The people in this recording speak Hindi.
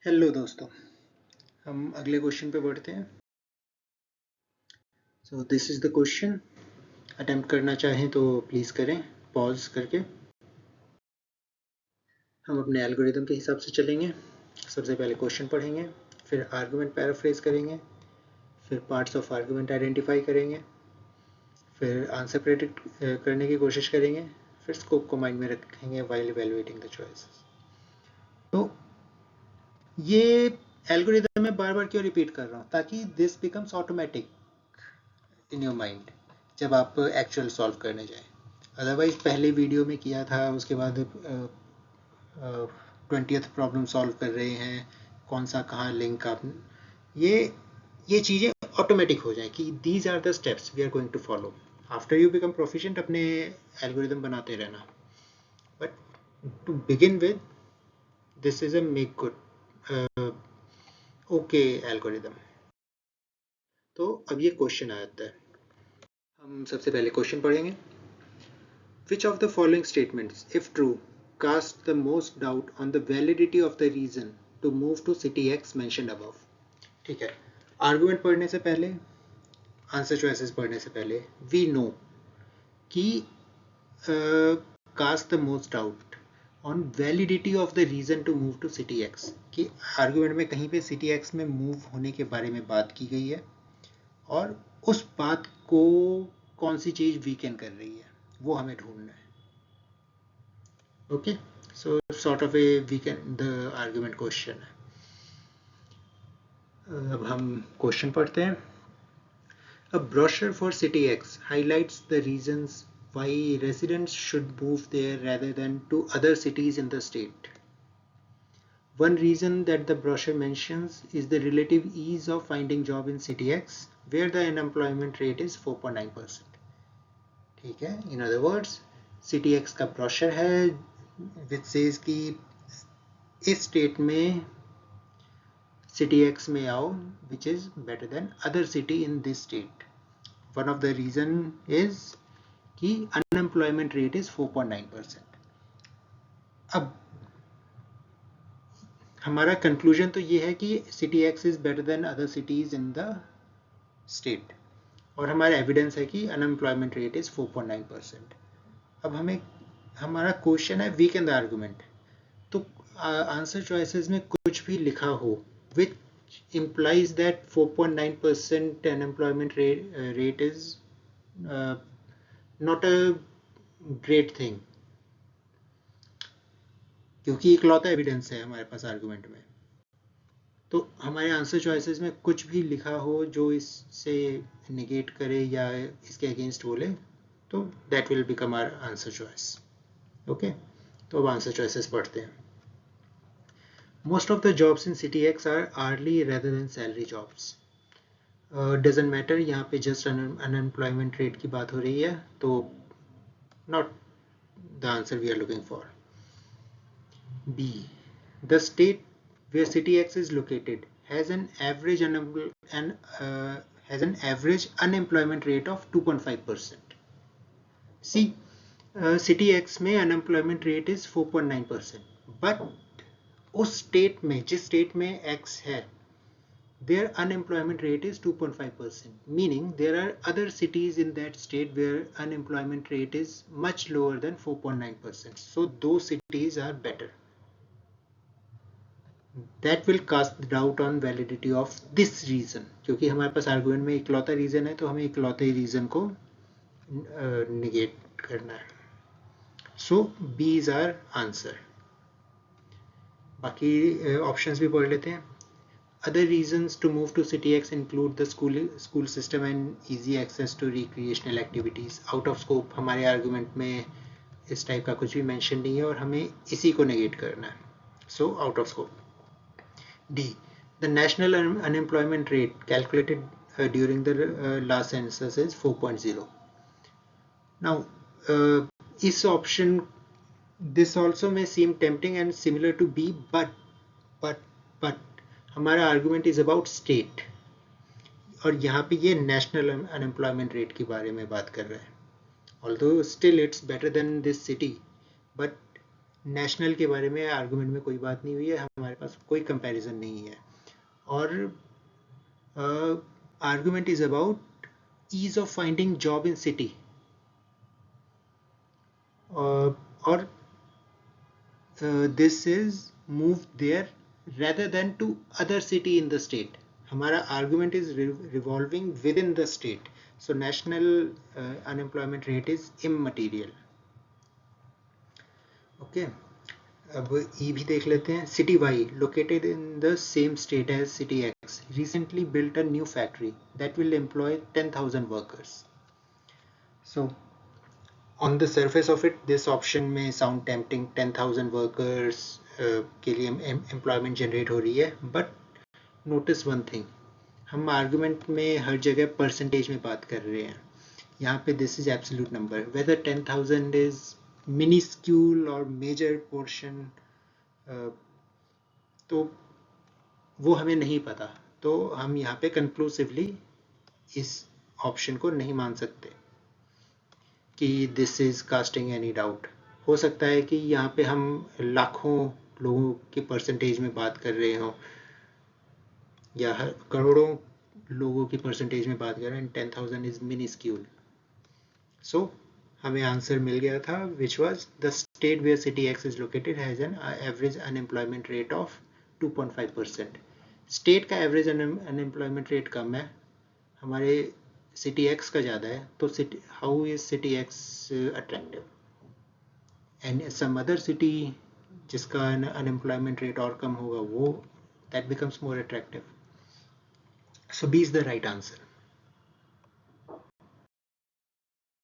हेलो दोस्तों, हम अगले क्वेश्चन पे बढ़ते हैं। So this is the question. Attempt करना चाहें तो प्लीज़ करें पॉज करके। हम अपने एल्गोरिदम के हिसाब से चलेंगे। सबसे पहले क्वेश्चन पढ़ेंगे, फिर आर्गुमेंट पैराफ्रेज करेंगे, फिर पार्ट्स ऑफ आर्गुमेंट आइडेंटिफाई करेंगे, फिर आंसर प्रेडिक्ट करने की कोशिश करेंगे, फिर स्कोप को माइंड में रखेंगे वाइल इवेलुएटिंग द चॉइसेस। तो ये एल्गोरिदम मैं बार बार क्यों रिपीट कर रहा हूँ, ताकि this becomes automatic in your mind जब आप एक्चुअल सॉल्व करने जाएं। अदरवाइज पहले वीडियो में किया था, उसके बाद 20th प्रॉब्लम सॉल्व कर रहे हैं, कौन सा कहाँ लिंक आप ये चीज़ें ऑटोमेटिक हो जाए कि these are the steps we are going to follow. After you become proficient अपने एल्गोरिदम बनाते रहना, but to begin with this is a make good okay algorithm. तो अब ये क्वेश्चन आता है, हम सबसे पहले क्वेश्चन पढ़ेंगे। Which of the following statements, if true, cast the most doubt on the validity of the reason to move to city X mentioned above? ठीक है, आर्गुमेंट पढ़ने से पहले, आंसर चॉइसेस पढ़ने से पहले वी नो कि cast the most doubt on validity of the reason to move to city X, कि आर्गुमेंट में कहीं पे सिटी एक्स में मूव होने के बारे में बात की गई है और उस बात को कौन सी चीज़ वीकन कर रही है वो हमें ढूंढना है। Okay, so sort of A weaken the argument question है। अब हम क्वेश्चन पढ़ते हैं। A brochure for City X highlights the reasons why residents should move there rather than to other cities in the state. One reason that the brochure mentions is the relative ease of finding job in City X, where the unemployment rate is 4.9%. ठीक है, in other words, City X का brochure है which says कि इस स्टेट में सिटी एक्स में आओ which is better than other city in this state. One of the reason is कि अनएम्प्लॉयमेंट रेट इज 4.9%। अब हमारा कंक्लूजन तो ये है कि city X is better than other cities in the state, और हमारा एविडेंस है कि अनएम्प्लॉयमेंट रेट इज 4.9%। अब हमें हमारा क्वेश्चन है वीक इन द आर्गुमेंट। तो आंसर चॉइसेस में कुछ भी लिखा हो विच implies that 4.9% unemployment rate is not a great thing, क्योंकि इकलौता एविडेंस है हमारे पास आर्गुमेंट में। तो हमारे आंसर चॉइसेस में कुछ भी लिखा हो जो इससे निगेट करे या इसके अगेंस्ट बोले, तो that will become our answer choice. Okay, तो अब आंसर चॉइसेस पढ़ते हैं। Most of the jobs in City X are hourly rather than salary jobs. Doesn't matter, यहाँ पे just unemployment rate की बात हो रही है, तो not the answer we are looking for. B. The state where City X is located has an average unemployment rate of 2.5%. See, City X में unemployment rate is 4.9%, but उस स्टेट में, जिस स्टेट में X है, their unemployment rate is 2.5%, meaning there are other cities in that state where unemployment rate is much lower than 4.9%. So those cities are better. That will cast doubt on validity of this reason, क्योंकि हमारे पास आर्गुमेंट में इकलौता रीजन है, तो हमें इकलौते रीजन को निगेट करना है। सो बी इज आवर आंसर। बाकी ऑप्शंस भी पढ़ लेते हैं। Other reasons to move to City X include the school system and easy access to recreational activities. Out of scope हमारे argument में इस टाइप का कुछ भी mention नहीं है और हमें इसी को negate करना है, so out of scope. D. The national unemployment rate calculated during the last census is 4.0. Now इस option this also may seem tempting and similar to B, but हमारा आर्गुमेंट इज अबाउट स्टेट, और यहाँ पे ये नेशनल अनएम्प्लॉयमेंट रेट के बारे में बात कर रहा है। Although still it's better than this city, but national के बारे में आर्गुमेंट में कोई बात नहीं हुई है, हमारे पास कोई कंपैरिजन नहीं है। और argument is about ease of finding job in city, और this is move there rather than to other city in the state. हमारा argument is revolving within the state, so national unemployment rate is immaterial. Okay, अब E भी देख लेते हैं. City Y located in the same state as City X recently built a new factory that will employ 10,000 workers. So on the surface of it, this option may sound tempting. 10,000 workers के लिए एम्प्लॉयमेंट जनरेट हो रही है, बट नोटिस वन थिंग, हम आर्गुमेंट में हर जगह परसेंटेज में बात कर रहे हैं. यहाँ पे this is absolute number. Whether 10,000 is minuscule or major portion, तो वो हमें नहीं पता, तो हम यहाँ पे कंक्लूसिवली इस ऑप्शन को नहीं मान सकते कि this is casting any doubt. हो सकता है कि यहाँ पे हम लाखों लोगों के परसेंटेज में बात कर रहे हों, या करोड़ों लोगों की परसेंटेज में बात कर रहे हैं. 10,000 इज मिनिस्क्यूल. सो हमें आंसर मिल गया था, which was the state where city X is located has an average unemployment rate of 2.5%. State का एवरेज अनएम्प्लॉयमेंट रेट कम है, हमारे सिटी एक्स का ज़्यादा है, तो how is city X attractive, and some other city जिसका अनएम्प्लॉयमेंट रेट और कम होगा, वो that becomes more attractive. So B is the right answer.